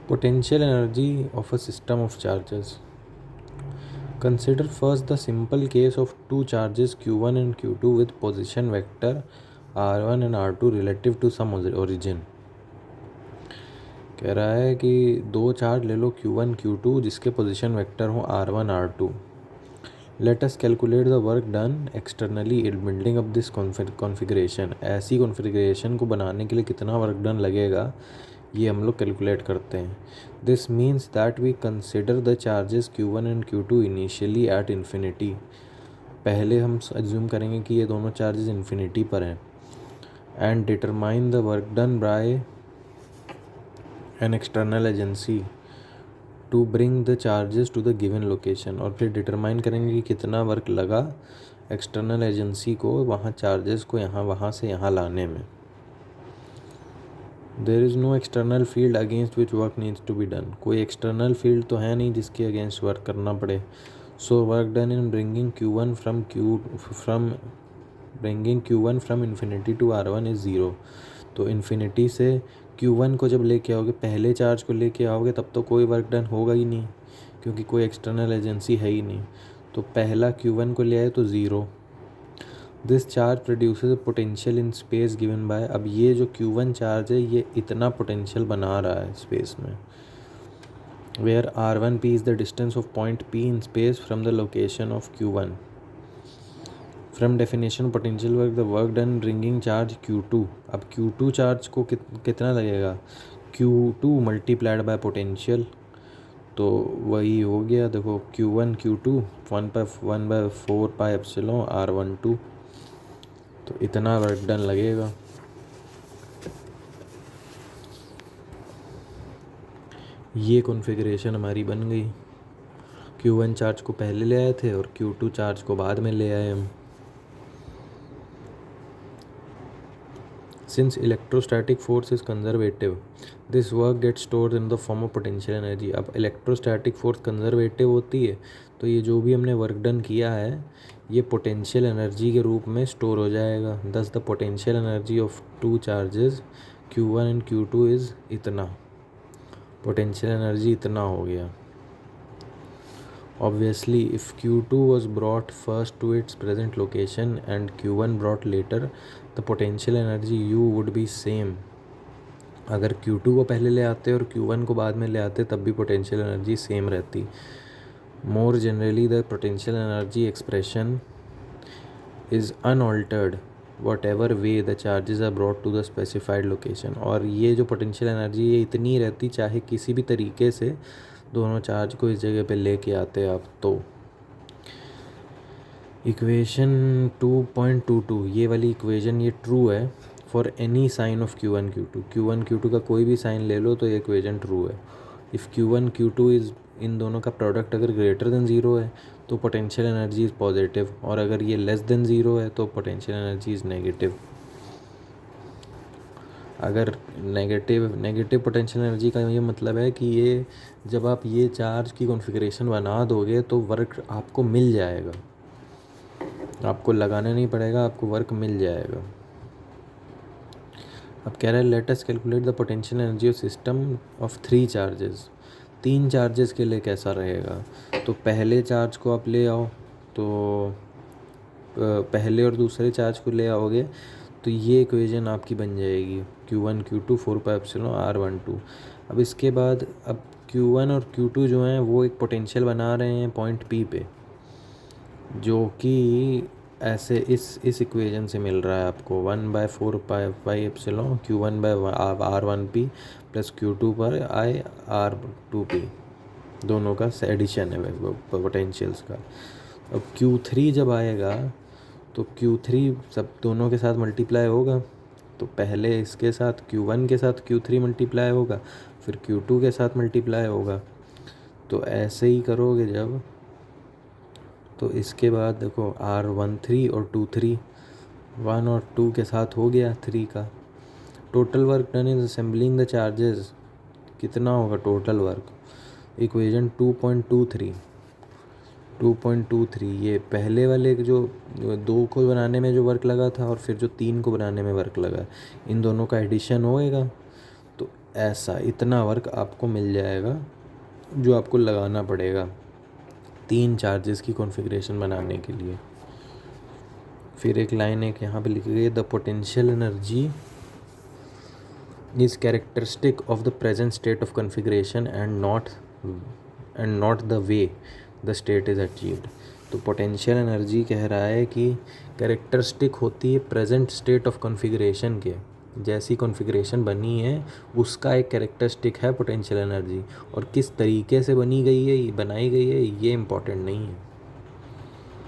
Potential energy of a system of charges. Consider first the simple case of two charges q1 and q2 with position vector r1 and r2 relative to some origin. कह रहा है कि दो charge ले लो q1 q2 जिसके position vector हो r1 r2. Let us calculate the work done externally in building up this configuration. ऐसी configuration को बनाने के लिए कितना वर्क डन लगेगा ये हम लोग कैलकुलेट करते हैं. This means that we consider the charges q1 and q2 initially at infinity. पहले हम एज्यूम करेंगे कि ये दोनों चार्जेस इन्फिनिटी पर हैं. And determine the work done by an external agency to bring the charges to the given location. और फिर डिटरमाइन करेंगे कि कितना वर्क लगा एक्सटर्नल एजेंसी को वहाँ चार्जेस को वहाँ से यहाँ लाने में. There is no external field against which work needs to be done. कोई एक्सटर्नल फील्ड तो है नहीं जिसके अगेंस्ट वर्क करना पड़े. So work done in bringing q1 from infinity to r1 is zero. तो इन्फिनिटी से q1 को जब लेके आओगे, पहले चार्ज को लेके आओगे, तब तो कोई वर्क डन होगा ही नहीं क्योंकि कोई एक्सटर्नल एजेंसी है ही नहीं. तो पहला q1 को ले आए तो zero. This charge produces a potential in space given by. अब ये जो q1 चार्ज है ये इतना पोटेंशियल बना रहा है स्पेस में. Where r1p is the distance of point p in space from the location of q1. From definition potential work the work done bringing charge q2. अब q2 चार्ज को कितना लगेगा, q2 मल्टीप्लाइड बाय पोटेंशियल. तो वही हो गया, देखो q1 q2 1/4 pi epsilon r12. तो इतना वर्क डन लगेगा. ये कॉन्फ़िगरेशन हमारी बन गई. q1 चार्ज को पहले ले आए थे और q2 चार्ज को बाद में ले आए हम. Since electrostatic force is conservative, this work gets stored in the form of potential energy. अब electrostatic force conservative होती है तो ये जो भी हमने वर्क डन किया है ये पोटेंशियल एनर्जी के रूप में स्टोर हो जाएगा. Thus the potential energy of two charges q1 and q2 is इतना. पोटेंशियल एनर्जी इतना हो गया. Obviously, if q2 was brought first to its present location and q1 brought later, the potential energy u would be same. अगर q2 को पहले ले आते और q1 को बाद में ले आते तब भी पोटेंशियल एनर्जी सेम रहती. More generally, the potential energy expression is unaltered whatever way the charges are brought to the specified location. और ये जो पोटेंशियल एनर्जी ये इतनी रहती चाहे किसी भी तरीके से दोनों चार्ज को इस जगह पे लेके आते आप तो. इक्वेशन 2.22 ये वाली इक्वेशन ये ट्रू है for any sign of q1 q2 का कोई भी साइन ले लो तो ये इक्वेशन ट्रू है. If q1 q2 is in दोनों का प्रोडक्ट अगर ग्रेटर देन ज़ीरो है तो पोटेंशियल एनर्जी इज़ पॉजिटिव, और अगर ये लेस देन ज़ीरो है तो पोटेंशियल एनर्जी इज़ नेगेटिव. अगर नेगेटिव पोटेंशियल एनर्जी का ये मतलब है कि ये जब आप ये चार्ज की कॉन्फ़िगरेशन बना दोगे तो वर्क आपको मिल जाएगा, आपको लगाना नहीं पड़ेगा, आपको वर्क मिल जाएगा. अब कह रहा है let us calculate the potential energy of system of 3 charges. 3 charges के लिए कैसा रहेगा. तो पहले चार्ज को आप ले आओ तो पहले और दूसरे चार्ज को ले आओगे तो ये इक्वेशन आपकी बन जाएगी q1 q2 4 pi epsilon r12. अब इसके बाद अब q1 और q2 जो हैं वो एक पोटेंशियल बना रहे हैं पॉइंट p पे, जो कि ऐसे इस इक्वेशन से मिल रहा है आपको 1/4 pi epsilon q1 bye r1p plus q2 पर आई r2p. दोनों का एडिशन है पोटेंशियल्स का. अब q3 जब आएगा तो q3 सब दोनों के साथ मल्टीप्लाई होगा. तो पहले इसके साथ q1 के साथ q3 मल्टीप्लाई होगा, फिर q2 के साथ मल्टीप्लाई होगा. तो ऐसे ही करोगे जब, तो इसके बाद देखो r13 और 23 1 और 2 के साथ हो गया 3 का. Total work done is assembling the charges कितना होगा टोटल वर्क. इक्वेशन 2.23 ये पहले वाले जो 2 को बनाने में जो वर्क लगा था और फिर जो 3 को बनाने में वर्क लगा, इन दोनों का एडिशन होएगा. तो ऐसा इतना वर्क आपको मिल जाएगा जो आपको लगाना पड़ेगा 3 चार्जेस की कॉन्फ़िगरेशन बनाने के लिए। फिर एक लाइन एक यहाँ पे लिखी गई है, the potential energy is characteristic of the present state of configuration and not the way the state is achieved. तो पोटेंशियल एनर्जी कह रहा है कि कैरेक्टरिस्टिक होती है प्रेजेंट स्टेट ऑफ कॉन्फ़िगरेशन के, जैसी कॉन्फ़िगरेशन बनी है उसका एक कैरेक्टरिस्टिक है पोटेंशियल एनर्जी, और किस तरीके से बनाई गई है ये इम्पॉर्टेंट नहीं है।